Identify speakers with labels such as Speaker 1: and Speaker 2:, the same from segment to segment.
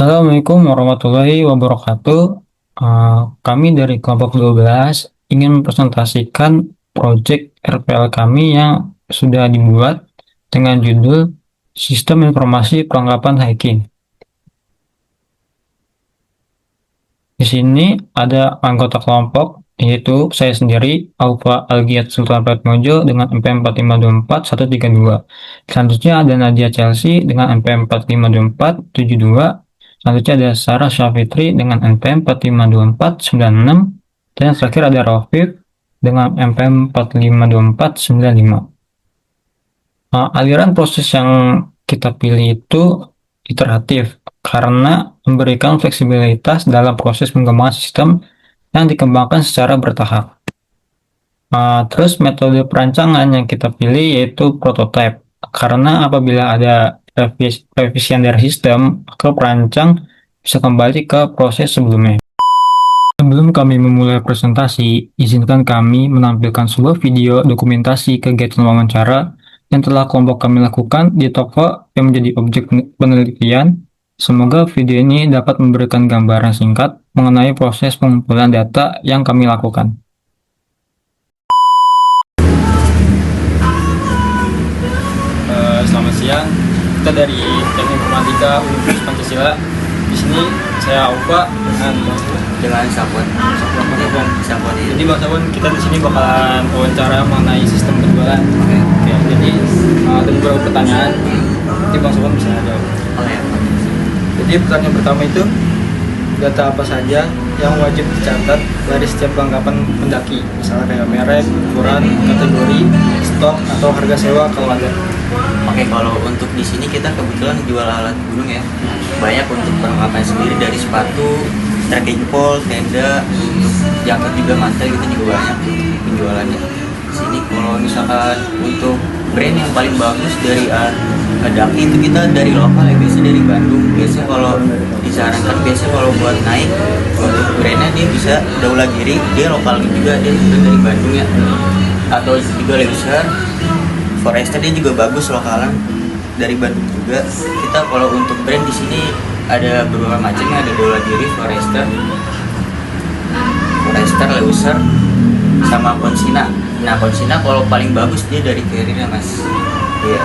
Speaker 1: Assalamualaikum warahmatullahi wabarakatuh. Kami dari kelompok 12 ingin mempresentasikan proyek RPL kami yang sudah dibuat dengan judul Sistem Informasi Perlengkapan Hiking. Di sini ada anggota kelompok, yaitu saya sendiri, Aufa Algiat Sultan Pratmojo dengan MP 4524132. Selanjutnya ada Nadia Chelsea dengan MP 45242. Selanjutnya ada Sarah Syafitri dengan MP 4524496. Dan yang terakhir ada Rafiq dengan MP 4524495. Aliran proses yang kita pilih itu iteratif karena memberikan fleksibilitas dalam proses pengembangan sistem yang dikembangkan secara bertahap. Terus metode perancangan yang kita pilih yaitu prototype karena apabila ada revisian dari sistem, maka perancang bisa kembali ke proses sebelumnya. Sebelum kami memulai presentasi, izinkan kami menampilkan sebuah video dokumentasi kegiatan wawancara yang telah kelompok kami lakukan di toko yang menjadi objek penelitian. Semoga video ini dapat memberikan gambaran singkat mengenai proses pengumpulan data yang kami lakukan.
Speaker 2: Selamat siang, kita dari Teknik Informatika Universitas Pancasila. Di sini saya Aufa dengan Sapon. Jadi Bang Sapon, kita di sini bakalan wawancara mengenai sistem penjualan. Oke. Jadi ada beberapa pertanyaan. Nanti Bang Sapon bisa jawab. Jadi pertanyaan pertama itu, data apa saja yang wajib dicatat dari setiap perlengkapan pendaki, misalnya kayak merek, ukuran, kategori, stok atau harga sewa kalau ada.
Speaker 3: Oke, kalau untuk di sini kita kebetulan jual alat gunung ya. Banyak untuk perlengkapan sendiri dari sepatu, trekking pole, tenda, untuk jaket juga mantel gitu juga banyak penjualannya. Di sini kalau misalkan untuk brand yang paling bagus dari daki itu kita dari lokal ya, biasanya dari Bandung. Biasanya kalau disarankan biasanya kalau buat naik untuk brandnya dia bisa Daulagiri, dia lokal juga, dia dari Bandung ya. Atau juga Leuser, Forester dia juga bagus lokalan dari Bandung juga. Kita kalau untuk brand di sini ada beberapa macamnya, ada Daulagiri, Forester, Leuser, sama Konsina. Nah Konsina kalau paling bagus dia dari Carrier mas. Iya.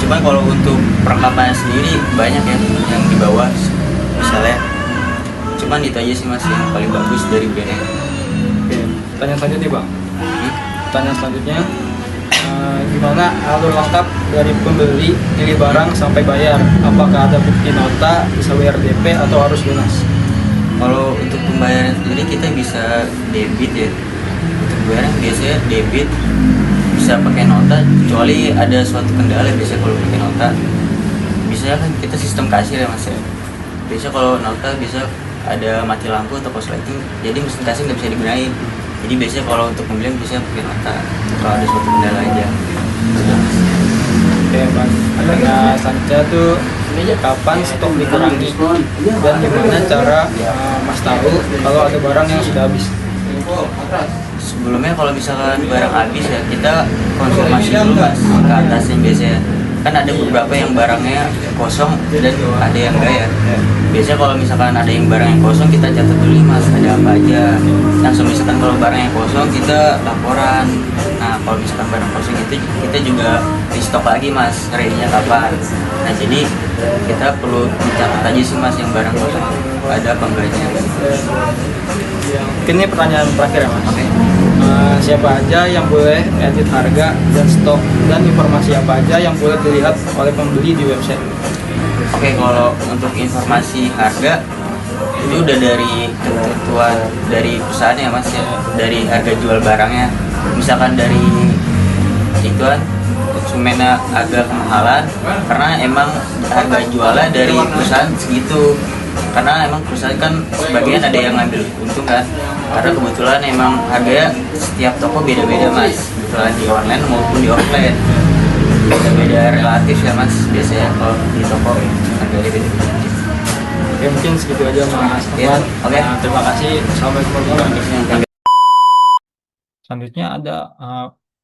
Speaker 3: Cuman kalau untuk perlengkapan sendiri banyak ya yang di bawah misalnya. Cuman itu aja sih mas yang paling bagus dari brandnya.
Speaker 2: Oke, pertanyaan selanjutnya Bang. Pertanyaan selanjutnya, gimana alur lengkap dari pembeli pilih barang sampai bayar? Apakah ada bukti nota, bisa bayar DP atau harus lunas?
Speaker 3: Kalau untuk pembayaran sendiri kita bisa debit ya. Untuk pembayaran biasanya debit, bisa pakai nota kecuali ada suatu kendala. Biasanya kalau pakai nota bisa kan kita sistem kasir ya mas ya. Biasanya kalau nota bisa ada mati lampu atau korsleting, jadi mesin kasir nggak bisa digunain. Jadi biasanya kalau untuk pembelian bisa pakai nota kalau ada suatu kendala aja.
Speaker 2: Oke Bang, ada selanjutnya tuh kapan stok dikurangi dan gimana cara Mas tahu kalau ada barang yang sudah habis?
Speaker 3: Sebelumnya kalau misalkan barang habis ya kita konfirmasi dulu mas ke atas yang biasanya. Kan ada beberapa yang barangnya kosong dan ada yang enggak ya. Biasanya kalau misalkan ada yang barang yang kosong kita catat dulu mas ada apa aja. Nah misalkan kalau barang yang kosong kita laporan. Nah kalau misalkan barang kosong itu kita juga di stok lagi mas, ready-nya kapan. Nah jadi kita perlu dicatat aja sih mas yang barang kosong ada apa enggaknya.
Speaker 2: Mungkin ini pertanyaan terakhir ya Mas.
Speaker 3: Oke.
Speaker 2: Siapa aja yang boleh edit harga dan stok dan informasi apa aja yang boleh dilihat oleh pembeli di website?
Speaker 3: Oke, kalau untuk informasi harga itu udah dari ketentuan dari perusahaan ya mas ya, dari harga jual barangnya. Misalkan dari ituan konsumennya agak kemahalan karena emang harga jualnya dari perusahaan segitu, karena emang perusahaan kan sebagian ada yang ngambil untung kan, karena kebetulan emang harganya setiap toko beda-beda mas, kebetulan di online maupun di offline beda-beda relatif ya mas, biasanya kalau di toko harganya beda-beda.
Speaker 2: Oke, mungkin segitu aja Mas.
Speaker 3: Ya, oke.
Speaker 2: Terima kasih. Assalamualaikum warahmatullahi wabarakatuh.
Speaker 1: Selanjutnya ada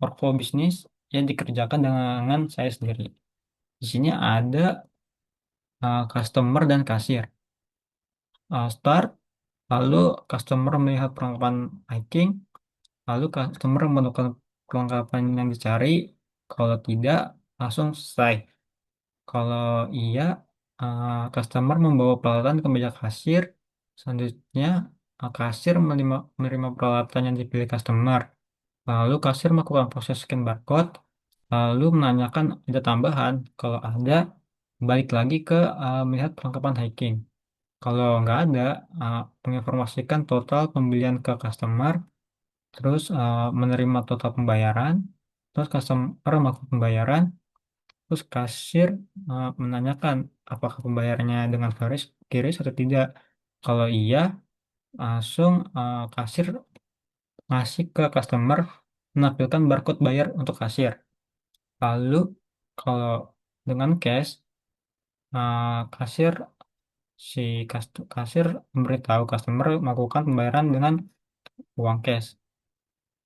Speaker 1: workflow bisnis yang dikerjakan dengan saya sendiri. Di sini ada customer dan kasir. Start, lalu customer melihat perlengkapan hiking, lalu customer menemukan perlengkapan yang dicari. Kalau tidak, langsung selesai. Kalau iya, customer membawa peralatan ke meja kasir. Selanjutnya, kasir menerima peralatan yang dipilih customer. Lalu kasir melakukan proses scan barcode, lalu menanyakan ada tambahan. Kalau ada, balik lagi ke melihat perlengkapan hiking. Kalau nggak ada, menginformasikan total pembelian ke customer, terus menerima total pembayaran, terus customer melakukan pembayaran, terus kasir menanyakan apakah pembayarannya dengan QRIS atau tidak. Kalau iya, langsung kasir ngasih ke customer menampilkan barcode bayar untuk kasir. Lalu kalau dengan cash, kasir si kasir memberitahu customer melakukan pembayaran dengan uang cash.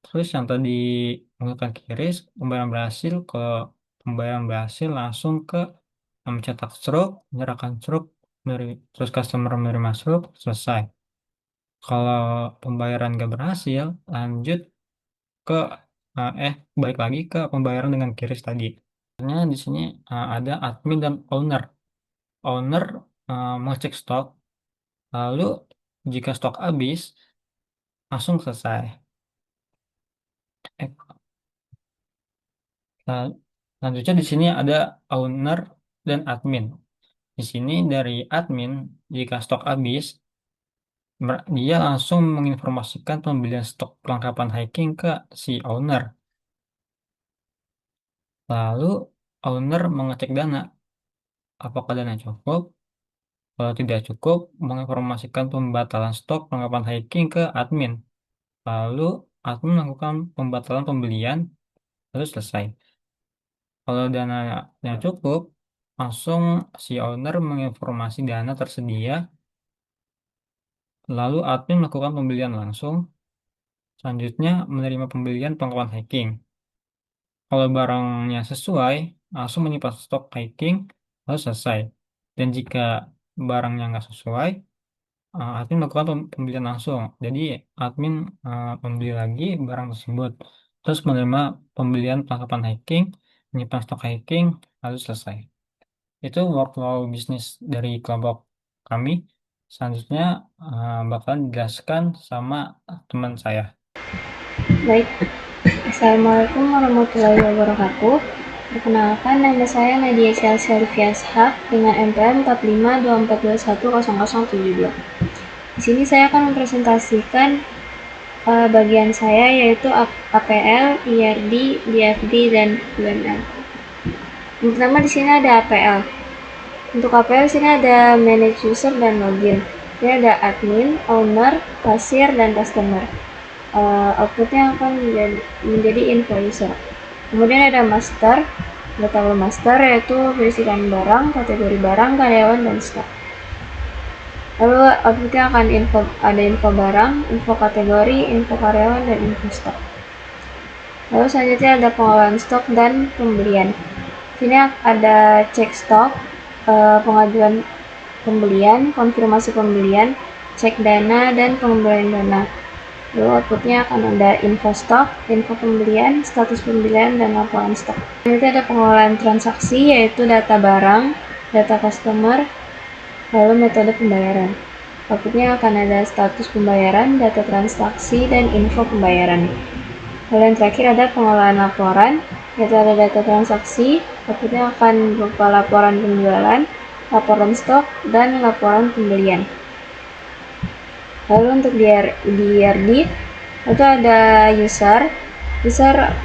Speaker 1: Terus yang tadi menggunakan QRIS, pembayaran berhasil. Kalau pembayaran berhasil langsung ke mencetak stroke, menyerahkan stroke, terus customer menerima stroke, selesai. Kalau pembayaran nggak berhasil, lanjut ke balik lagi ke pembayaran dengan QRIS tadi. Sebenarnya di sini ada admin dan owner. Owner mengecek stok, lalu jika stok habis, langsung selesai. Eh, Selanjutnya di sini ada owner dan admin. Di sini dari admin, jika stok habis, dia langsung menginformasikan pembelian stok perlengkapan hiking ke si owner. Lalu owner mengecek dana, apakah dana cukup. Kalau tidak cukup, menginformasikan pembatalan stok perlengkapan hiking ke admin. Lalu admin melakukan pembatalan pembelian, lalu selesai. Kalau dana yang cukup, langsung si owner menginformasi dana tersedia, lalu admin melakukan pembelian langsung, selanjutnya menerima pembelian perlengkapan hiking. Kalau barangnya sesuai, langsung menyimpan stok hiking, lalu selesai. Dan jika barangnya nggak sesuai, admin melakukan pembelian langsung. Jadi admin membeli lagi barang tersebut, terus menerima pembelian perlengkapan hiking, menyimpan stok hiking, lalu selesai. Itu workflow bisnis dari kelompok kami. Selanjutnya bakalan dijelaskan sama teman saya.
Speaker 4: Baik, Assalamualaikum warahmatullahi wabarakatuh. Perkenalkan, nama saya Nadia Syalsyarifia Ashab dengan NPM 4524210072. Di sini saya akan mempresentasikan bagian saya, yaitu APL, IRD, DFD, dan UML. Yang pertama di sini ada APL. Untuk APL sini ada manage user dan login. Ini ada admin, owner, kasir, dan customer. Outputnya akan menjadi info user. Kemudian ada master, tabel master, yaitu berisikan barang, kategori barang, karyawan, dan stok. Lalu outputnya akan ada info barang, info kategori, info karyawan, dan info stok. Lalu selanjutnya ada pengelolaan stok dan pembelian. Sini ada cek stok, pengajuan pembelian, konfirmasi pembelian, cek dana, dan pengembalian dana. Lalu outputnya akan ada info stok, info pembelian, status pembelian, dan laporan stok. Nanti ada pengelolaan transaksi, yaitu data barang, data customer, lalu metode pembayaran. Outputnya akan ada status pembayaran, data transaksi, dan info pembayaran. Lalu yang terakhir ada pengelolaan laporan, yaitu ada data transaksi, outputnya akan berupa laporan penjualan, laporan stok, dan laporan pembelian. Lalu untuk DRD itu ada user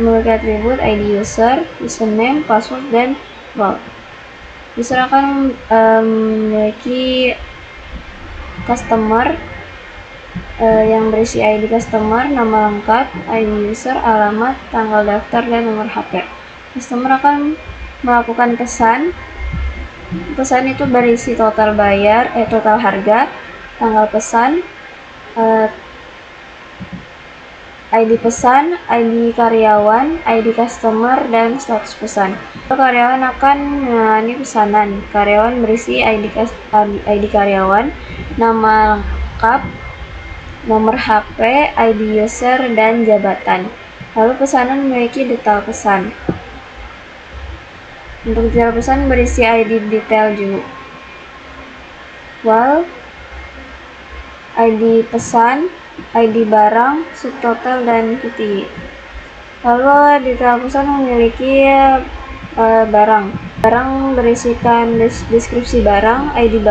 Speaker 4: memiliki atribut ID user, username, password, dan role. User akan memiliki customer yang berisi ID customer, nama lengkap, ID user, alamat, tanggal daftar, dan nomor HP. Customer akan melakukan pesan. Pesan itu berisi total harga, tanggal pesan, ID pesan, ID karyawan, ID customer, dan status pesan. Karyawan akan mengalami pesanan. Karyawan berisi ID karyawan, nama lengkap, nomor HP, ID user, dan jabatan. Lalu pesanan memiliki detail pesan. Untuk detail pesan berisi ID detail jual, ID pesan, ID barang, subtotal, dan QTI. Lalu detail pesan memiliki barang. Barang berisikan deskripsi barang, ID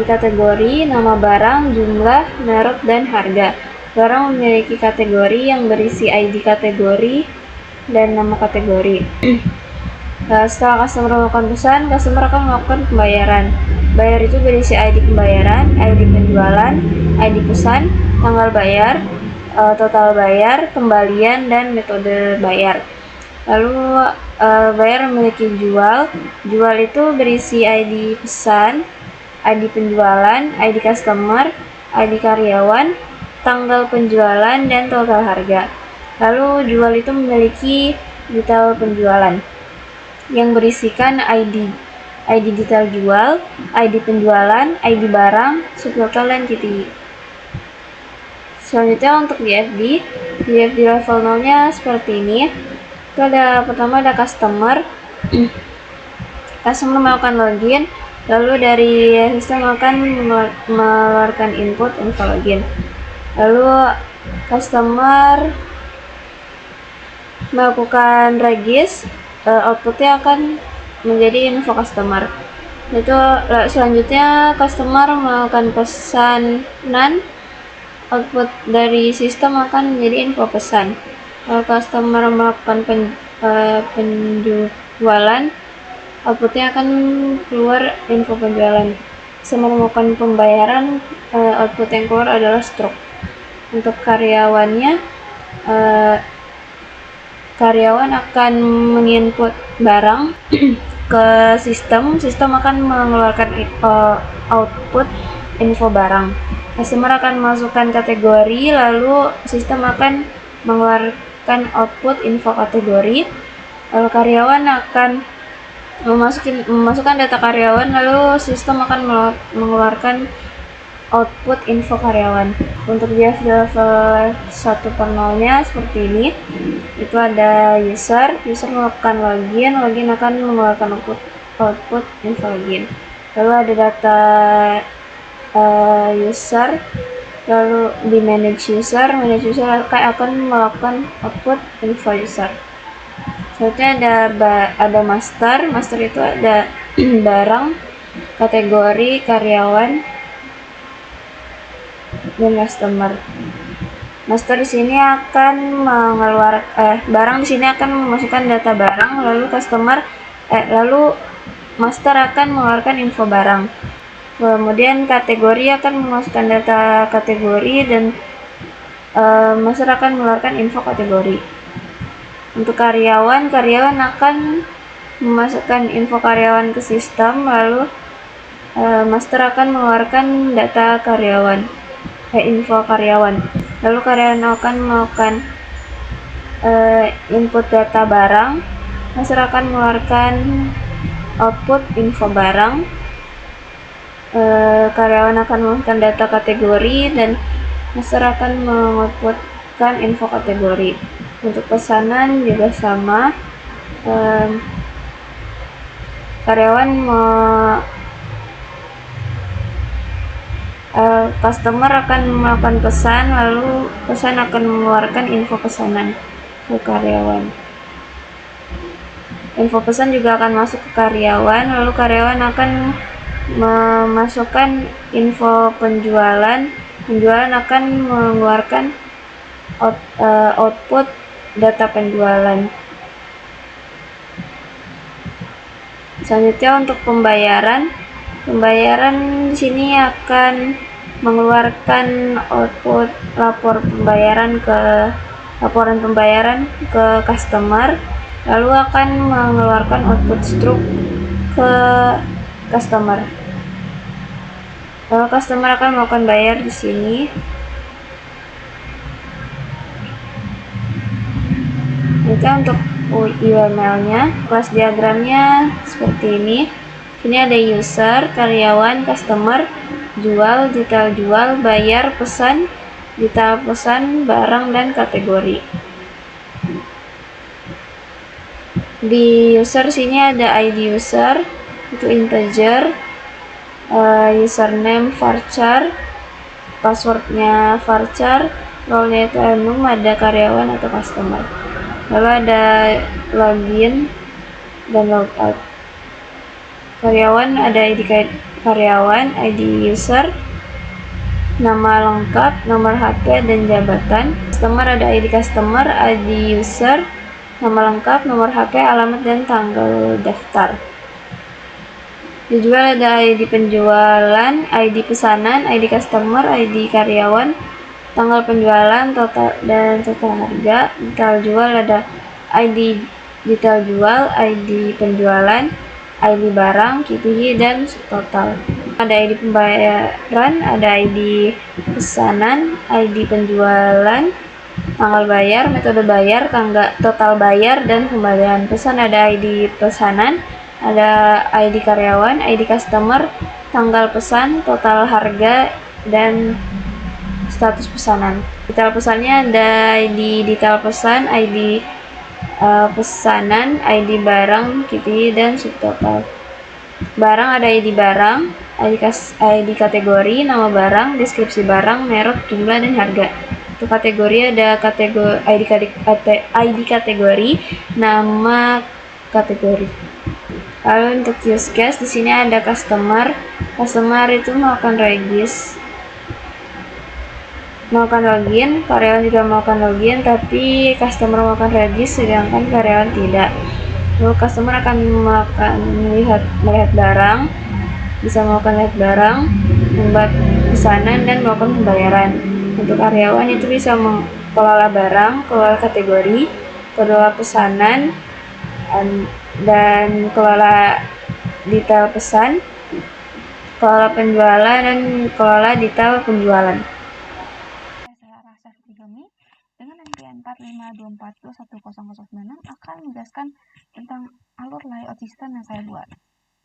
Speaker 4: kategori, nama barang, jumlah, merek, dan harga. Barang memiliki kategori yang berisi ID kategori dan nama kategori. Setelah customer melakukan pesan, customer akan melakukan pembayaran. Bayar itu berisi ID pembayaran, ID penjualan, ID pesan, tanggal bayar, total bayar, kembalian, dan metode bayar. Lalu bayar memiliki jual itu berisi ID pesan, ID penjualan, ID customer, ID karyawan, tanggal penjualan, dan total harga. Lalu jual itu memiliki detail penjualan yang berisikan ID detail jual, ID penjualan, ID barang, subtotal, dan QTI. Selanjutnya untuk DFD level 0-nya seperti ini. Itu pertama ada customer. Customer melakukan login, lalu dari sistem akan mengeluarkan input info login. Lalu customer melakukan regis, outputnya akan menjadi info customer. Itu selanjutnya customer melakukan pesanan, output dari sistem akan menjadi info pesan. Kalau customer melakukan penjualan, outputnya akan keluar info penjualan. Customer melakukan pembayaran, output yang keluar adalah struk. Untuk karyawannya, karyawan akan menginput barang ke sistem akan mengeluarkan output info barang. Customer akan memasukkan kategori, lalu sistem akan mengeluarkan output info kategori. Lalu karyawan akan memasukkan data karyawan, lalu sistem akan mengeluarkan output info karyawan. Untuk level 1.0-nya seperti ini. Itu ada user melakukan login akan mengeluarkan output info login. Lalu ada data user, lalu di manage user akan melakukan output info user. Selanjutnya ada master itu ada barang, kategori, karyawan, dan customer. Master di sini akan barang di sini akan memasukkan data barang, lalu master akan mengeluarkan info barang. Kemudian kategori akan memasukkan data kategori dan master akan mengeluarkan info kategori. Untuk karyawan akan memasukkan info karyawan ke sistem, lalu master akan mengeluarkan data karyawan, info karyawan. Lalu karyawan akan melakukan input data barang, master akan mengeluarkan output info barang. Karyawan akan memasukkan data kategori dan master akan mengoutputkan info kategori. Untuk pesanan juga sama, karyawan customer akan melakukan pesan, lalu pesan akan mengeluarkan info pesanan ke karyawan. Info pesan juga akan masuk ke karyawan, lalu karyawan akan memasukkan info penjualan akan mengeluarkan output data penjualan. Selanjutnya untuk pembayaran di sini akan mengeluarkan output laporan pembayaran ke customer, lalu akan mengeluarkan output struk ke customer. Lalu customer akan melakukan bayar di sini. Jika untuk UML-nya, kelas diagramnya seperti ini. Ini ada user, karyawan, customer, jual, bayar, pesan, detail pesan, barang, dan kategori. Di user sini ada ID user, itu integer, username varchar, passwordnya varchar, role-nya itu enum, ada karyawan atau customer. Lalu ada login dan logout. Karyawan ada ID karyawan, ID user, nama lengkap, nomor HP, dan jabatan. Customer ada ID customer, ID user, nama lengkap, nomor HP, alamat, dan tanggal daftar. Dijual ada ID penjualan, ID pesanan, ID customer, ID karyawan, tanggal penjualan, total dan total harga. Detail jual ada ID detail jual, ID penjualan, ID barang, KTI, dan total. Ada ID pembayaran, ada ID pesanan, ID penjualan, tanggal bayar, metode bayar, total bayar, dan pembayaran. Pesan ada ID pesanan, ada ID karyawan, ID customer, tanggal pesan, total harga, dan status pesanan. Detail pesannya ada ID detail pesan, ID pesanan, ID barang, KTI, dan subtotal. Barang ada ID barang, ID kategori, nama barang, deskripsi barang, merek, jumlah, dan harga. Untuk kategori ada ID kategori, nama kategori. Lalu untuk use case di sini ada customer. Customer itu melakukan melakukan login, karyawan juga melakukan login, tapi customer melakukan regis sedangkan karyawan tidak. Lalu customer akan melihat barang, bisa melakukan lihat barang, membuat pesanan, dan melakukan pembayaran. Untuk karyawan itu bisa mengelola barang, kelola kategori, kelola pesanan, dan kelola detail pesan, kelola penjualan, dan kelola detail penjualan.
Speaker 5: Dengan antrian 452401006 akan menjelaskan tentang alur layout sistem yang saya buat.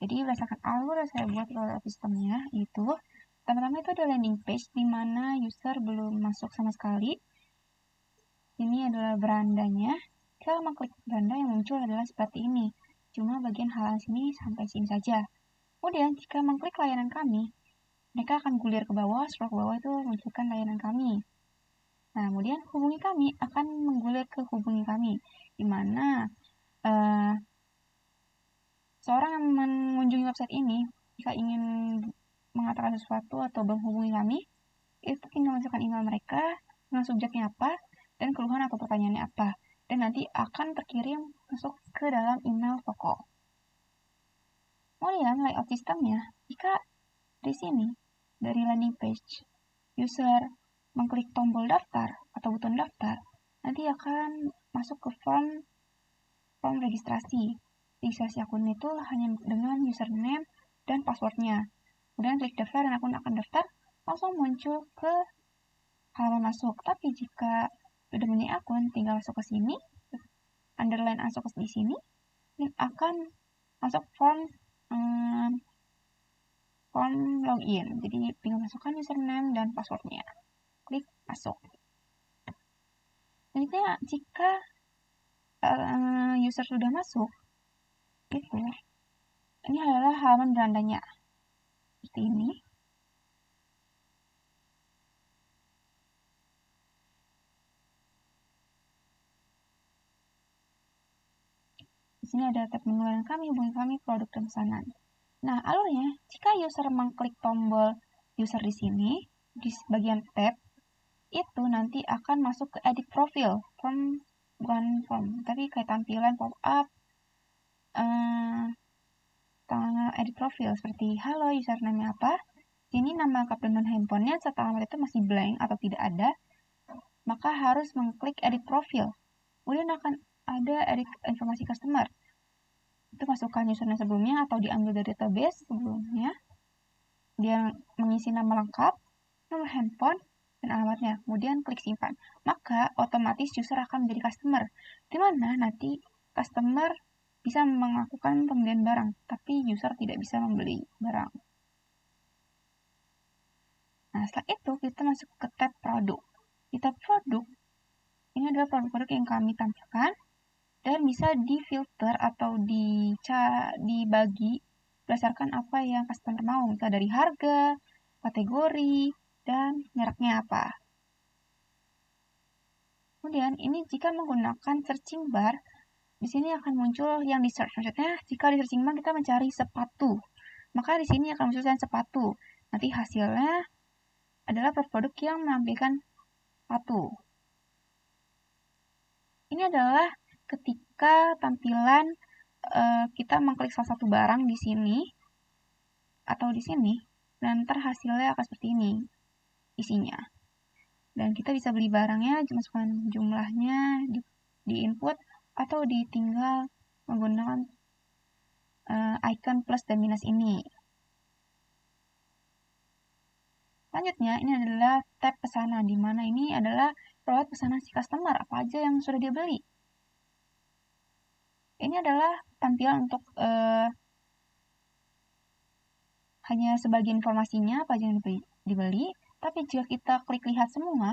Speaker 5: Jadi berdasarkan alur yang saya buat layout sistemnya itu, pertama-tama itu ada landing page di mana user belum masuk sama sekali. Ini adalah berandanya. Kita mengklik beranda yang muncul adalah seperti ini. Cuma bagian halaman sini sampai sini saja. Kemudian jika mengklik layanan kami, mereka akan gulir ke bawah, scroll ke bawah itu munculkan layanan kami. Nah, kemudian hubungi kami akan menggulir ke hubungi kami, di mana seorang yang mengunjungi website ini, jika ingin mengatakan sesuatu atau menghubungi kami, itu tinggal masukkan email mereka, dengan subjeknya apa, dan keluhan atau pertanyaannya apa, dan nanti akan terkirim masuk ke dalam email toko. Kemudian layout sistemnya, jika di sini, dari landing page, user mengklik tombol daftar atau button daftar, nanti akan masuk ke form registrasi. Registrasi akun itu hanya dengan username dan passwordnya. Kemudian klik daftar dan akun akan daftar, langsung muncul ke halaman masuk. Tapi jika sudah punya akun, tinggal masuk ke sini, underline masuk di sini, dan akan masuk form login. Jadi tinggal masukkan username dan passwordnya. Klik masuk. Selanjutnya jika user sudah masuk, itu ini adalah halaman berandanya seperti ini. Di sini ada tab menu kami, hubungi kami, produk dan pesanan. Nah, alurnya jika user mengklik tombol user di sini di bagian tab, itu nanti akan masuk ke edit profil, bukan form, tapi kayak tampilan pop up, edit profil seperti halo, username apa, sini nama lengkap dan handphonenya serta alamat itu masih blank atau tidak ada, maka harus mengklik edit profil. Kemudian akan ada edit informasi customer, itu masukkan username sebelumnya atau diambil dari database sebelumnya, dia mengisi nama lengkap, nomor handphone, dan alamatnya, kemudian klik simpan. Maka otomatis user akan menjadi customer, di mana nanti customer bisa melakukan pembelian barang, tapi user tidak bisa membeli barang. Nah, setelah itu kita masuk ke tab produk. Di tab produk, ini adalah produk-produk yang kami tampilkan dan bisa difilter atau dibagi berdasarkan apa yang customer mau, misalnya dari harga, kategori, dan mereknya apa. Kemudian ini jika menggunakan searching bar, di sini akan muncul yang di search. Maksudnya jika di searching bar kita mencari sepatu, maka di sini akan muncul sepatu. Nanti hasilnya adalah produk yang menampilkan sepatu. Ini adalah ketika tampilan kita mengklik salah satu barang di sini atau di sini, dan ntar hasilnya akan seperti ini isinya. Dan kita bisa beli barangnya, masukkan jumlahnya di input atau ditinggal menggunakan icon plus dan minus ini. Selanjutnya, ini adalah tab pesanan, di mana ini adalah produk pesanan si customer, apa aja yang sudah dia beli. Ini adalah tampilan untuk hanya sebagian informasinya, apa aja yang dibeli, tapi jika kita klik lihat semua,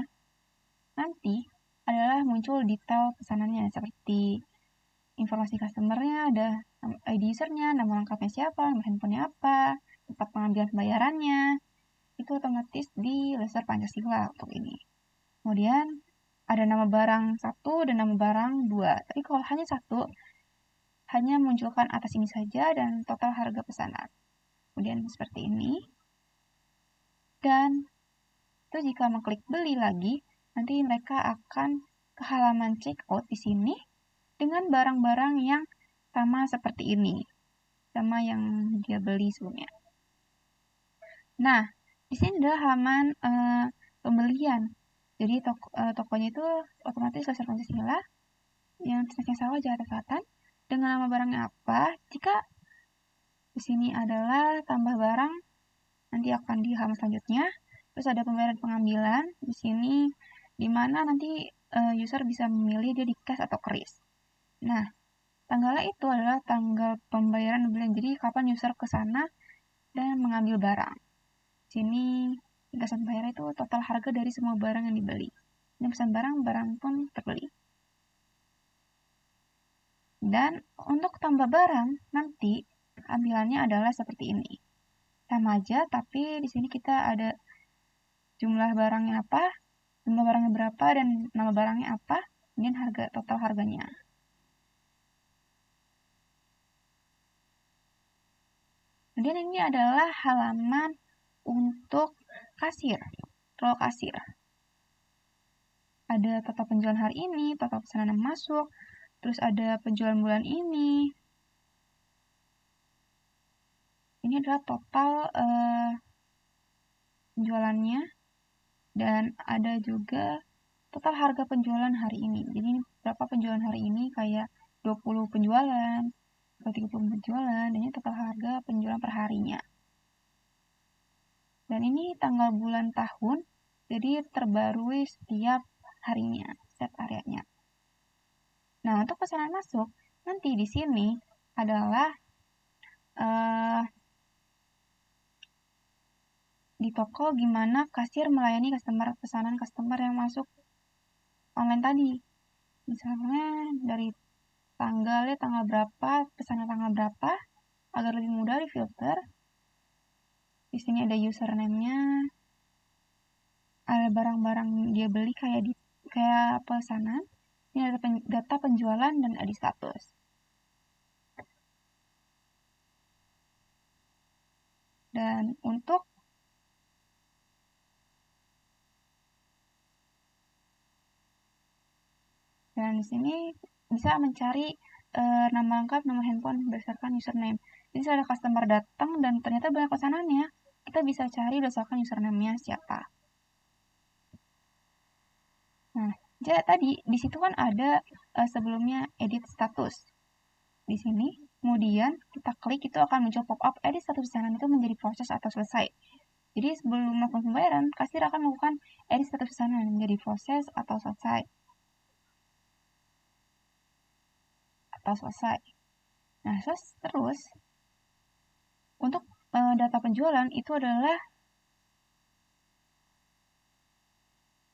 Speaker 5: nanti adalah muncul detail pesanannya, seperti informasi customernya, ada ID usernya, nama lengkapnya siapa, nomor handphonenya apa, tempat pengambilan pembayarannya, itu otomatis di laser Pancasila untuk ini. Kemudian ada nama barang 1 dan nama barang 2. Tapi kalau hanya 1, hanya munculkan atas ini saja dan total harga pesanan. Kemudian seperti ini. Dan itu jika mengklik beli lagi, nanti mereka akan ke halaman checkout di sini dengan barang-barang yang sama seperti ini, sama yang dia beli sebelumnya. Nah, di sini adalah halaman pembelian. Jadi tokonya itu otomatis laser Pancasila yang snacknya sawah Jakarta Selatan dengan nama barangnya apa. Jika di sini adalah tambah barang, nanti akan di halaman selanjutnya. Terus ada pembayaran pengambilan di sini, di mana nanti user bisa memilih dia di cash atau kris. Nah, tanggalnya itu adalah tanggal pembayaran pembelian. Jadi kapan user ke sana dan mengambil barang. Di sini ringkasan bayar itu total harga dari semua barang yang dibeli. Ini pesan barang pun terbeli. Dan untuk tambah barang nanti ambilannya adalah seperti ini. Sama aja, tapi di sini kita ada jumlah barangnya apa, jumlah barangnya berapa, dan nama barangnya apa, dan harga total harganya. Kemudian ini adalah halaman untuk kasir, role kasir. Ada total penjualan hari ini, total pesanan yang masuk, terus ada penjualan bulan ini. Ini adalah total penjualannya, dan ada juga total harga penjualan hari ini. Jadi berapa penjualan hari ini, kayak 20 penjualan atau 30 penjualan, dan ini total harga penjualan per harinya. Dan ini tanggal bulan tahun, jadi terbarui setiap harinya, setiap harinya. Nah, untuk pesanan masuk, nanti di sini adalah di toko gimana kasir melayani pesanan customer yang masuk online tadi. Misalnya dari tanggal berapa, pesanan tanggal berapa, agar lebih mudah difilter. Di sini ada username-nya, ada barang-barang dia beli kayak pesanan. Ini ada data penjualan dan ada status. Dan untuk di sini bisa mencari nama lengkap, nomor handphone berdasarkan username. Jadi ada customer datang dan ternyata banyak pesanannya, kita bisa cari berdasarkan username-nya siapa. Nah, jadi tadi di situ kan ada sebelumnya edit status. Di sini, kemudian kita klik, itu akan muncul pop-up edit status pesanan itu menjadi proses atau selesai. Jadi sebelum melakukan pembayaran, kasir akan melakukan edit status pesanan menjadi proses atau selesai. Nah, terus untuk data penjualan itu adalah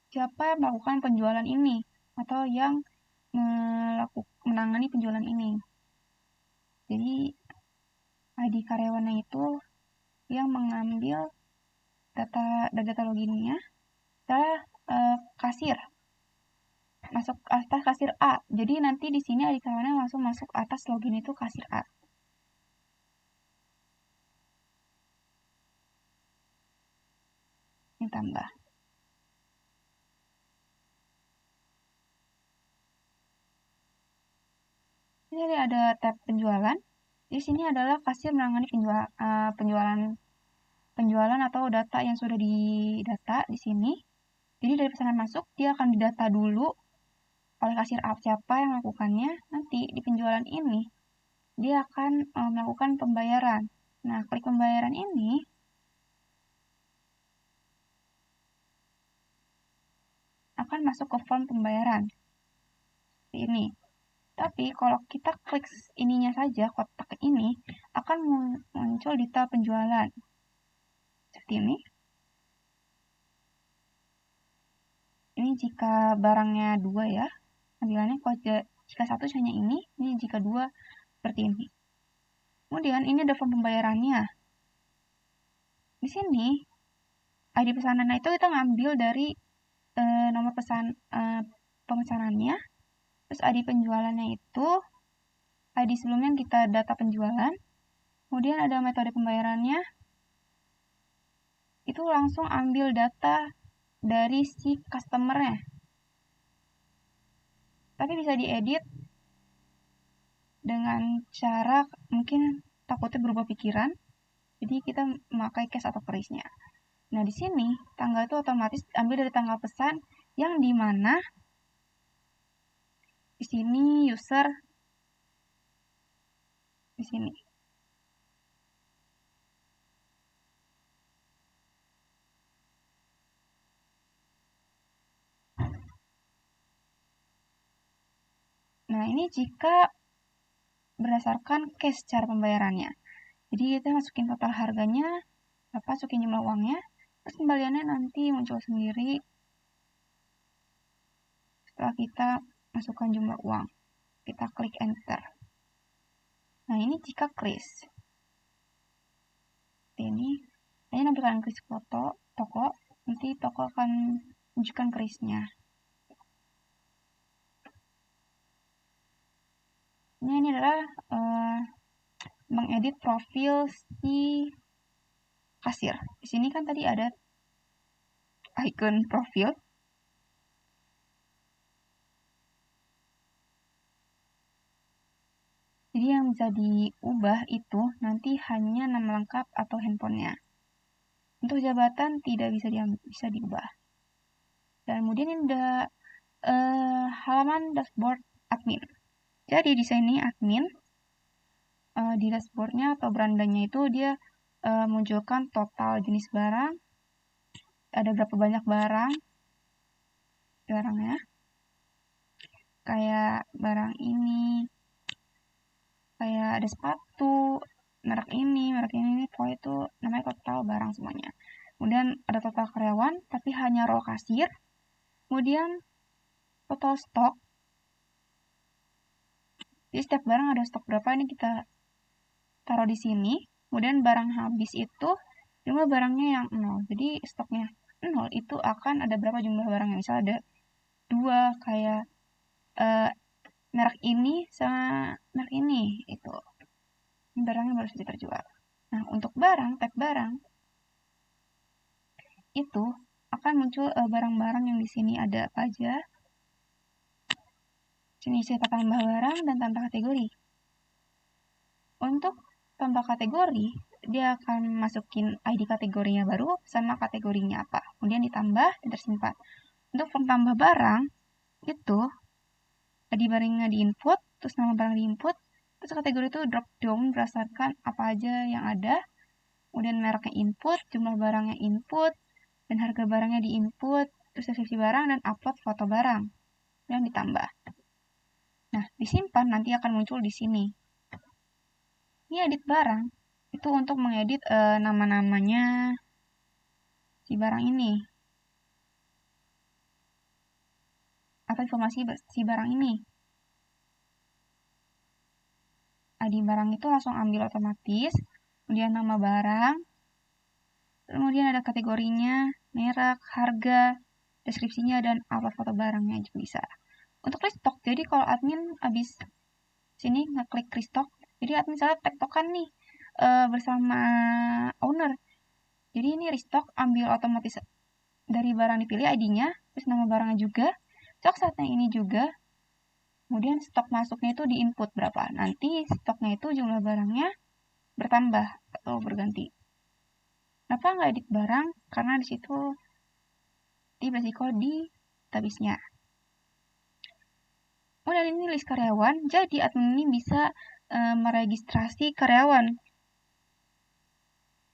Speaker 5: siapa yang melakukan penjualan ini atau yang menangani penjualan ini. Jadi ID karyawannya itu yang mengambil data loginnya setelah kasir masuk atas kasir A. Jadi nanti di sini ID karyawannya langsung masuk atas login itu kasir A. Ini tambah. Ini ada tab penjualan. Di sini adalah kasir menangani penjualan atau data yang sudah didata di sini. Jadi dari pesanan masuk dia akan didata dulu oleh kasir siapa yang melakukannya. Nanti di penjualan ini dia akan melakukan pembayaran. Nah, klik pembayaran ini akan masuk ke form pembayaran. Seperti ini. Tapi kalau kita klik ininya saja, kotak ini akan muncul detail penjualan. Seperti ini. Ini jika barangnya 2 ya. Tampilannya kalau jika 1 hanya ini jika 2 seperti ini. Kemudian ini ada form pembayarannya. Di sini ID pesanan itu kita ngambil dari nomor pemesanannya. Terus ID penjualannya itu ID sebelumnya kita data penjualan. Kemudian ada metode pembayarannya. Itu langsung ambil data dari si customernya. Tapi bisa diedit dengan cara mungkin takutnya berubah pikiran. Jadi kita memakai case atau kerisnya. Nah, di sini tanggal itu otomatis ambil dari tanggal pesan yang di mana di sini user di sini. Nah, ini jika berdasarkan case cara pembayarannya. Jadi kita masukin total harganya, masukin jumlah uangnya, terus kembaliannya nanti muncul sendiri setelah kita masukkan jumlah uang. Kita klik enter. Nah, ini jika kris. Ini nampilkan kris toko, nanti toko akan menunjukkan krisnya. Ini adalah mengedit profil si kasir. Di sini kan tadi ada icon profil. Jadi yang bisa diubah itu nanti hanya nama lengkap atau handphonenya. Untuk jabatan tidak bisa diubah. Dan kemudian ini ada halaman dashboard admin. Jadi di sini admin di dashboardnya atau berandanya itu dia munculkan total jenis barang, ada berapa banyak barangnya, kayak barang ini, kayak ada sepatu, merek ini, pokoknya itu namanya total barang semuanya. Kemudian ada total karyawan, tapi hanya row kasir. Kemudian total stok. Jadi setiap barang ada stok berapa ini kita taruh di sini. Kemudian barang habis itu jumlah barangnya yang 0. Jadi stoknya 0 itu akan ada berapa jumlah barangnya. Misal ada 2 kayak merek ini sama merek ini itu. Ini barangnya baru saja terjual. Nah, untuk tab barang itu akan muncul barang-barang yang di sini ada apa aja. Sini saya tambah barang dan tambah kategori. Untuk tambah kategori, dia akan masukin ID kategorinya baru sama kategorinya apa. Kemudian ditambah dan tersimpan. Untuk tambah barang, itu ID barangnya di input, terus nama barang di input, terus kategori itu drop down berdasarkan apa aja yang ada. kemudian mereknya input, jumlah barangnya input, dan harga barangnya di input, terus deskripsi barang dan upload foto barang yang ditambah. Nah, disimpan nanti akan muncul di sini. Ini edit barang, itu untuk mengedit nama-namanya si barang ini. Atau informasi si barang ini. ID barang itu langsung ambil otomatis, kemudian nama barang, kemudian ada kategorinya, merek, harga, deskripsinya, dan upload foto barangnya juga bisa. Untuk restock, jadi kalau admin habis sini ngeklik restock, jadi admin misalnya tektokan nih bersama owner. Jadi ini restock ambil otomatis dari barang dipilih ID-nya, terus nama barangnya juga, stok saatnya ini juga, kemudian stok masuknya itu di input berapa. Nanti stoknya itu jumlah barangnya bertambah atau berganti. Kenapa nggak edit barang? Karena di situ di beresiko di database-nya. Oh, dan ini list karyawan, jadi admin ini bisa meregistrasi karyawan.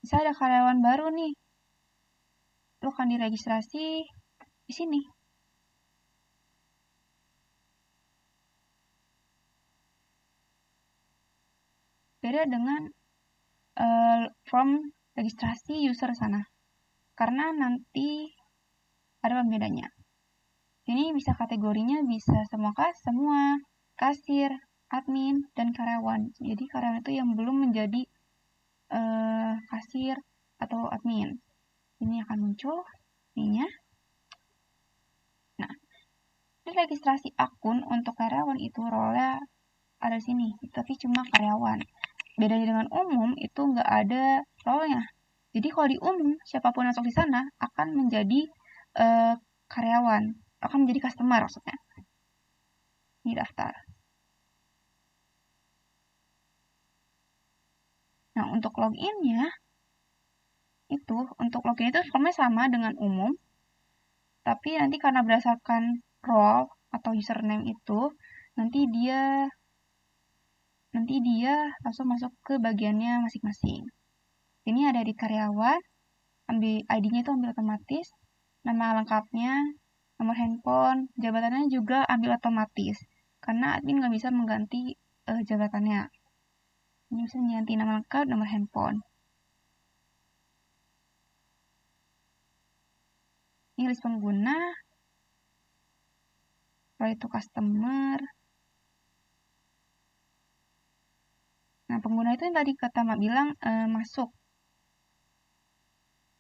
Speaker 5: Bisa ada karyawan baru nih, lo akan diregistrasi di sini. Beda dengan form registrasi user sana, karena nanti ada pembedanya. Ini bisa kategorinya bisa semua kasir, admin, dan karyawan. Jadi karyawan itu yang belum menjadi kasir atau admin. Ini akan muncul ininya. Nah, di registrasi akun untuk karyawan itu role ada di sini, tapi cuma karyawan. Bedanya dengan umum itu nggak ada role-nya. Jadi kalau di umum siapapun yang masuk di sana akan menjadi karyawan, akan menjadi customer maksudnya. Ini daftar. Nah, untuk login-nya itu, untuk login itu formnya sama dengan umum, tapi nanti karena berdasarkan role atau username itu, nanti dia langsung masuk ke bagiannya masing-masing. Ini ada di karyawan, ambil ID-nya itu ambil otomatis, nama lengkapnya, nomor handphone, jabatannya juga ambil otomatis, karena admin nggak bisa mengganti jabatannya. Ini bisa mengganti nama lengkap, nomor handphone. Ini list pengguna, kalau itu customer. Nah, pengguna itu yang tadi kata Mak bilang masuk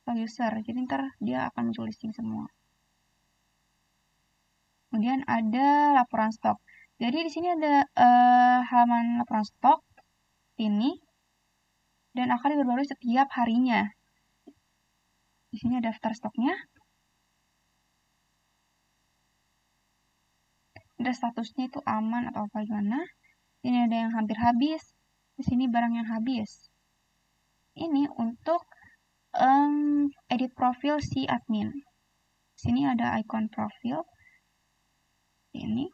Speaker 5: atau user, jadi ntar dia akan muncul listing semua. Kemudian ada laporan stok. Jadi di sini ada halaman laporan stok ini dan akan diperbarui setiap harinya. Di sini ada daftar stoknya. Ada statusnya itu aman atau apa gimana. Ini ada yang hampir habis. Di sini barang yang habis. Ini untuk edit profil si admin. Di sini ada icon profil. Ini.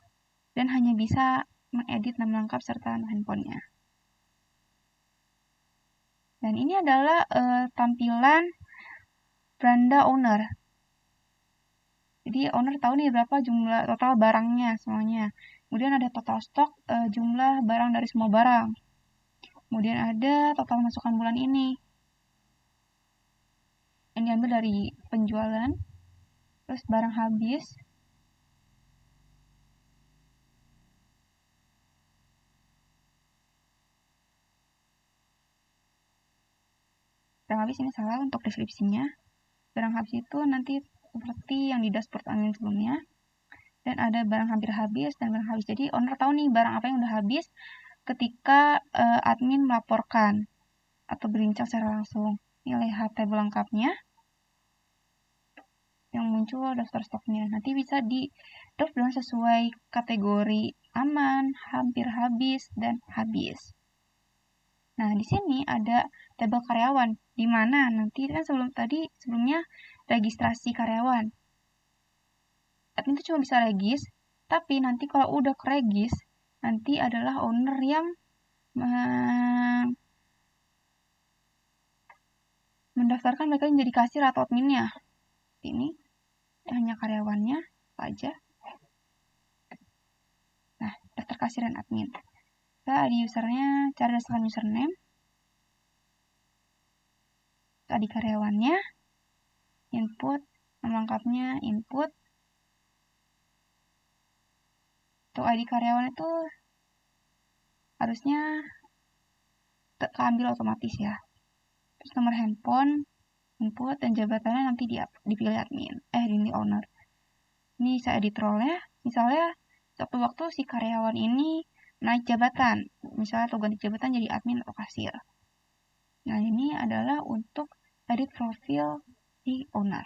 Speaker 5: Dan hanya bisa mengedit nama lengkap serta handphonenya. Dan ini adalah tampilan beranda owner. Jadi owner tahu nih berapa jumlah total barangnya semuanya. Kemudian ada total stok, jumlah barang dari semua barang. Kemudian ada total masukan bulan ini. Yang diambil dari penjualan. Terus barang habis. Barang habis ini salah untuk deskripsinya. Barang habis itu nanti seperti yang di dashboard admin sebelumnya. Dan ada barang hampir habis dan barang habis. Jadi owner tahu nih barang apa yang udah habis ketika admin melaporkan atau berbincang secara langsung. Ini lihat tabel lengkapnya yang muncul daftar stoknya. Nanti bisa di drop down sesuai kategori aman, hampir habis, dan habis. Nah, di sini ada tabel karyawan, di mana nanti kan sebelumnya registrasi karyawan. Admin itu cuma bisa regis, tapi nanti kalau udah keregis, nanti adalah owner yang mendaftarkan mereka menjadi kasir atau adminnya. Ini hanya karyawannya aja. Nah, daftar kasir dan admin. Kita ada usernya, cara berdasarkan username. Tadi karyawannya, input, nama lengkapnya, input. Untuk ID karyawan itu harusnya keambil otomatis ya. Terus nomor handphone, input, dan jabatannya nanti dipilih admin, dipilih owner. Ini bisa edit role-nya, misalnya suatu waktu si karyawan ini naik jabatan, misalnya atau ganti jabatan jadi admin atau kasir. Nah, ini adalah untuk edit profil si owner.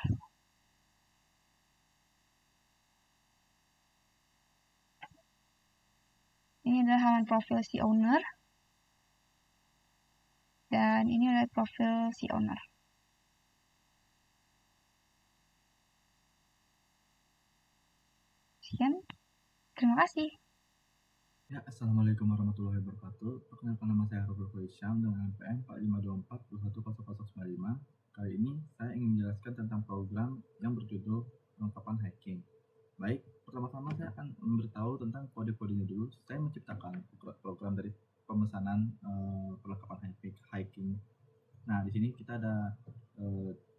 Speaker 5: Ini adalah halaman profil si owner. Dan ini adalah profil si owner. Sekian. Terima kasih.
Speaker 6: Ya, Assalamualaikum warahmatullahi wabarakatuh. Perkenalkan, nama saya Roberto Hisham dengan NPM 4524210095. Kali ini saya ingin menjelaskan tentang program yang berjudul Perlengkapan Hacking. Baik, pertama-tama saya akan memberitahu tentang kode-kodenya dulu. Saya menciptakan program dari pemesanan perlengkapan hacking. Nah, di sini kita ada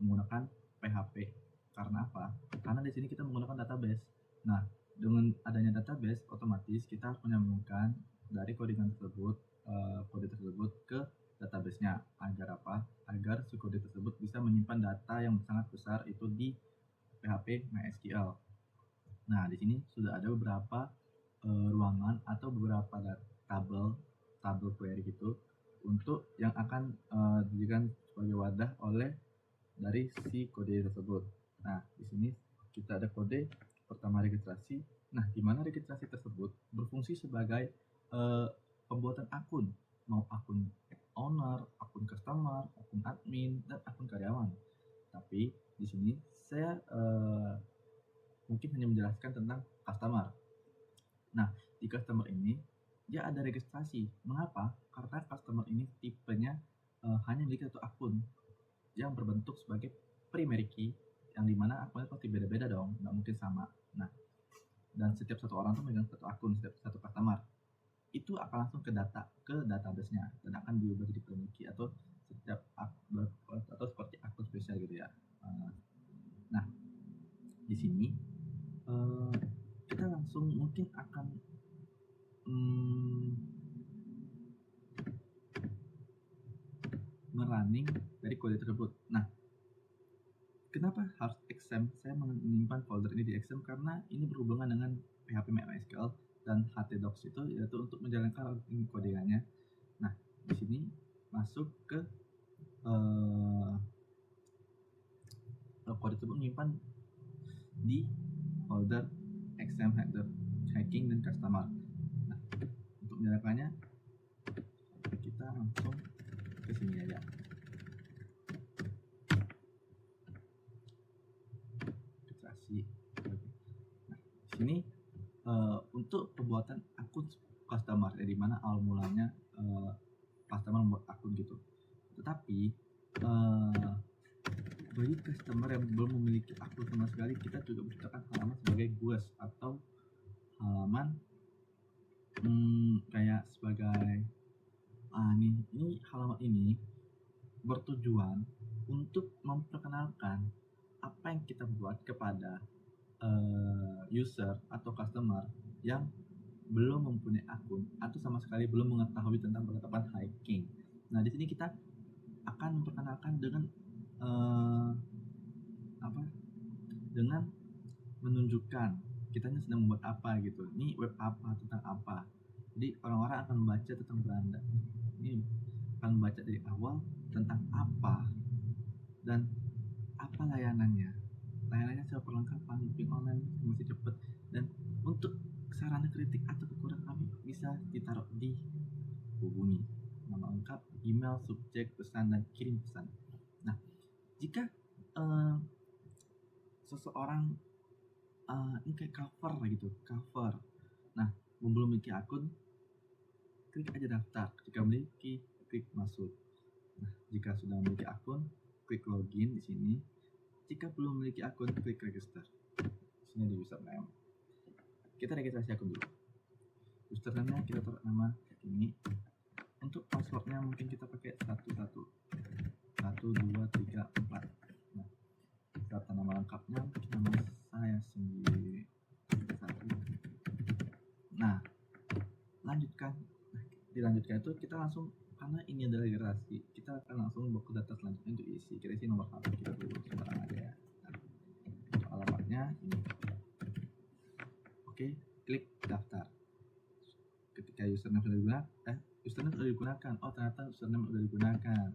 Speaker 6: menggunakan PHP. Karena apa? Karena di sini kita menggunakan database. Nah, dengan adanya database, otomatis kita harus menyambungkan dari kode tersebut ke database-nya. Agar apa? Agar si kode tersebut bisa menyimpan data yang sangat besar itu di PHP MySQL. Nah, di sini sudah ada beberapa ruangan atau beberapa tabel query gitu untuk yang akan dijadikan sebagai wadah oleh dari si kode tersebut. Nah, di sini kita ada kode pertama registrasi. Nah, di mana registrasi tersebut berfungsi sebagai pembuatan akun, mau akun owner, akun customer, akun admin, dan akun karyawan. Tapi di sini saya mungkin hanya menjelaskan tentang customer. Nah, di customer ini dia ada registrasi. Mengapa? Karena customer ini tipenya hanya memiliki satu akun yang berbentuk sebagai primary key, yang dimana akunnya pasti beda-beda dong, nggak mungkin sama. Nah, dan setiap satu orang tuh megang satu akun, setiap satu customer itu akan langsung ke database-nya dan akan diubah jadi primary key atau seperti akun spesial gitu ya. Nah, di sini kita langsung mungkin akan merunning dari kode tersebut. Nah, kenapa harus XAMPP? Saya menyimpan folder ini di XAMPP karena ini berhubungan dengan PHP MySQL dan htdocs itu yaitu untuk menjalankan ini kodenya. Nah, di sini masuk ke kode tersebut menyimpan di folder XAMPP header hacking dan customer. Nah, untuk menjalankannya kita langsung ke sini aja. Nah, di sini untuk pembuatan akun customer, dari mana awal mulanya customer membuat akun gitu. Tetapi bagi customer yang belum memiliki akun sama sekali, kita juga menciptakan halaman sebagai GUID atau halaman kayak sebagai ini halaman ini bertujuan untuk memperkenalkan apa yang kita buat kepada user atau customer yang belum mempunyai akun atau sama sekali belum mengetahui tentang perlengkapan hacking. Nah, di sini kita akan memperkenalkan dengan dengan menunjukkan kita sedang membuat apa gitu. Ini web apa, tentang apa. Jadi orang-orang akan membaca tentang Belanda. Ini akan membaca dari awal tentang apa dan apa layanannya. Layanannya secara perlengkapan, booking online masih cepat, dan untuk saran kritik atau kekurangan kami bisa ditaruh di hubungi, nama lengkap, email, subjek, pesan, dan kirim pesan. Nah, jika seseorang ini kayak cover gitu, cover. Nah, belum memiliki akun, klik aja daftar. Jika memiliki, klik masuk. Nah, jika sudah memiliki akun, klik login di sini. Jika belum memiliki akun, klik register. Di sini ada username. Kita registrasi akun dulu. Username-nya kita taruh nama ini. Untuk passwordnya mungkin kita pakai 1, 2, 3, 4. Nah, serta nama lengkapnya mungkin nama saya sendiri. 1. Nah, lanjutkan. Dilanjutkan itu kita langsung, karena ini adalah registrasi, kita akan langsung bawa ke data selanjutnya untuk isi. Kita isi nomor HP kita dulu sembarang aja ya. Nah, untuk alamatnya ini. Oke, klik daftar. Ketika username sudah digunakan, oh ternyata username sudah digunakan.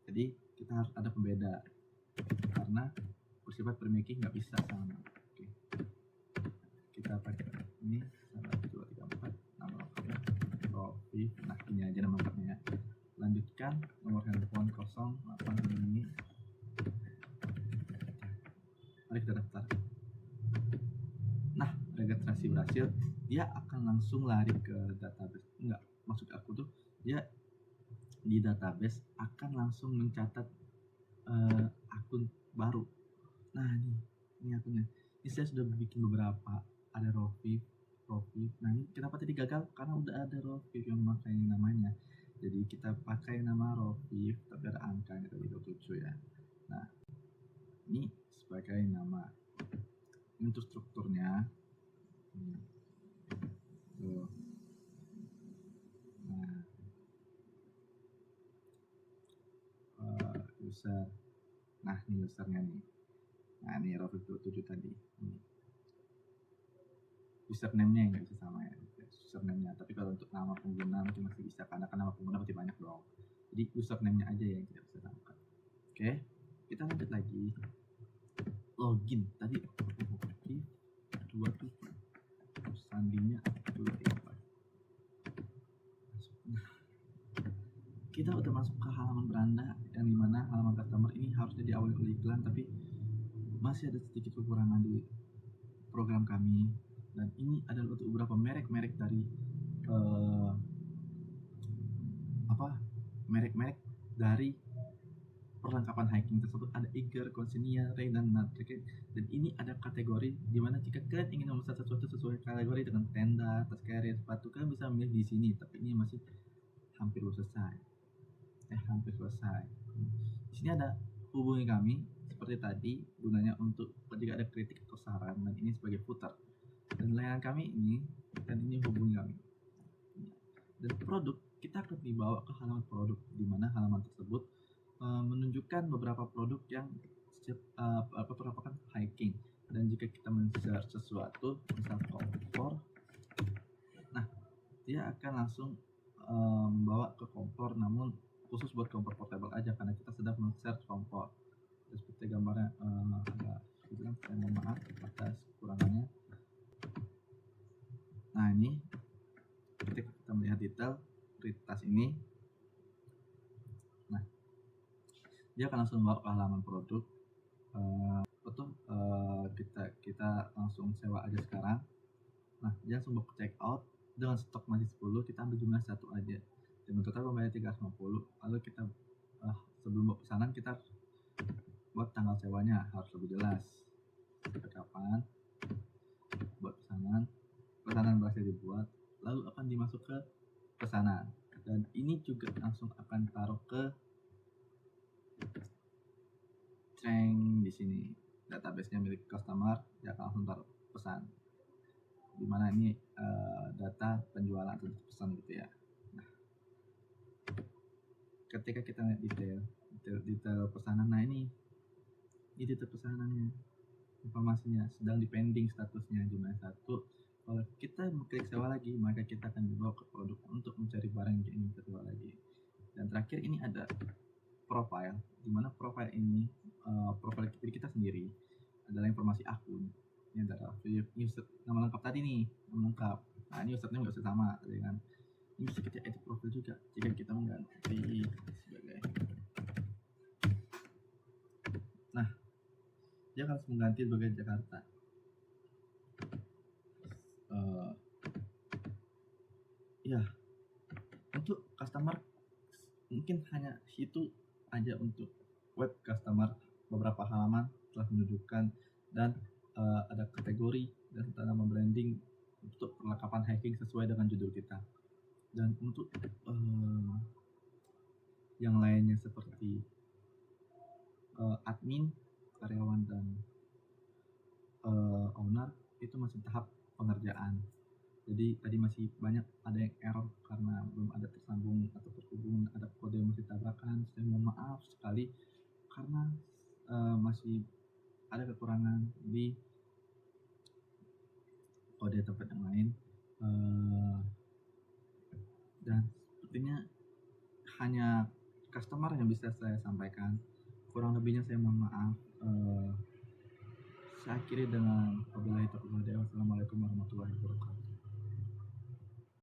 Speaker 6: Jadi kita harus ada pembeda karena bersifat permiki nggak bisa sama. Oke, kita pakai ini 1, 2, 3, 4 nama lengkapnya Rofi. Nah ini aja nama lengkapnya ya. Lanjutkan nomor handphone 08 ini. Mari kita daftar. Nah, registrasi berhasil, dia akan langsung lari ke database. Enggak, maksud aku tuh dia di database akan langsung mencatat akun baru. Nah, ini akunnya. Ini saya sudah bikin beberapa. Ada Rofi. Nah, ini kenapa tadi gagal? Karena udah ada Rofi yang memakai namanya. Jadi kita pakai nama Rofi, tapi ada angka yang tadi 27 ya. Nah, ini sebagai nama. Untuk strukturnya tuh. Nah, user. Nah, ini usernya nih. Nah, ini Rofi 27 tadi. Ini. Username-nya yang nggak bisa sama ya. Username-nya. Tapi kalau untuk nama pengguna mungkin masih bisa, karena kan nama pengguna masih banyak dong. Jadi username-nya aja yang tidak bisa samakan. Oke, kita lanjut lagi. Login tadi Rofi 27. Sandinya 24. Kita udah masuk ke halaman beranda, yang dimana halaman customer ini harusnya diawali oleh iklan, tapi masih ada sedikit kekurangan di program kami. Dan ini adalah untuk beberapa merek-merek dari merek-merek dari perlengkapan hiking tersebut. Ada Eiger, Consignia, Ray, dan Natrike. Dan ini ada kategori di mana jika kalian ingin memesan sesuatu sesuai kategori dengan tenda, tas carrier, sepatu, kalian bisa memilih di sini. Tapi ini masih hampir selesai. Di sini ada hubungi kami seperti tadi, gunanya untuk jika ada kritik atau saran, dan ini sebagai footer. Dan layanan kami ini, dan ini hubungi kami. Dan produk, kita akan dibawa ke halaman produk, di mana halaman tersebut menunjukkan beberapa produk yang merupakan hiking. Dan jika kita men-search sesuatu, misal kompor, nah dia akan langsung membawa ke kompor, namun khusus buat kompor portable aja, karena kita sedang men-search kompor. Seperti gambarnya agak bilang, saya mohon maaf atas kekurangannya. Nah, ini ketika kita melihat detail tas ini, nah dia akan langsung bawa ke halaman produk. Kita langsung sewa aja sekarang. Nah, dia langsung bawa ke check out dengan stok masih 10, kita ambil jumlah 1 aja. Dan total pembayar 350. Lalu kita sebelum bawa pesanan, kita buat tanggal sewanya harus lebih jelas. Sampai kapan buat pesanan berhasil dibuat, lalu akan dimasuk ke pesanan. Dan ini juga langsung akan taruh ke Ceng di sini. Database-nya milik customer, dia akan langsung taruh pesan. Dimana ini data penjualan atau pesan gitu ya. Nah, ketika kita lihat detail pesanan, nah ini detail pesanannya, informasinya sedang dipending statusnya jumlah 1. Kalau kita klik sewa lagi, maka kita akan dibawa ke produk untuk mencari barang yang ingin kita sewa lagi. Dan terakhir ini ada profile, dimana profile ini profile diri kita sendiri adalah informasi akun. Ini adalah user, nama lengkap tadi nih, nama lengkap. Nah, ini username nggak usah sama dengan ini, bisa kita edit profil juga jika kita mengganti sebagai. Nah, dia harus mengganti sebagai Jakarta. Ya, untuk customer mungkin hanya itu aja untuk web customer, beberapa halaman telah mendudukan dan ada kategori dan nama branding untuk perlengkapan hacking sesuai dengan judul kita. Dan untuk yang lainnya seperti admin, karyawan, dan owner itu masih tahap pengerjaan. Jadi tadi masih banyak ada yang error karena belum ada tersambung atau terhubung, ada kode yang masih tabrakan. Saya mohon maaf sekali karena masih ada kekurangan di kode tempat yang lain. Dan sepertinya hanya customer yang bisa saya sampaikan. Kurang lebihnya saya mohon maaf. Saya akhiri dengan wabillahi taufiq wal hidayah. Wassalamualaikum warahmatullahi wabarakatuh.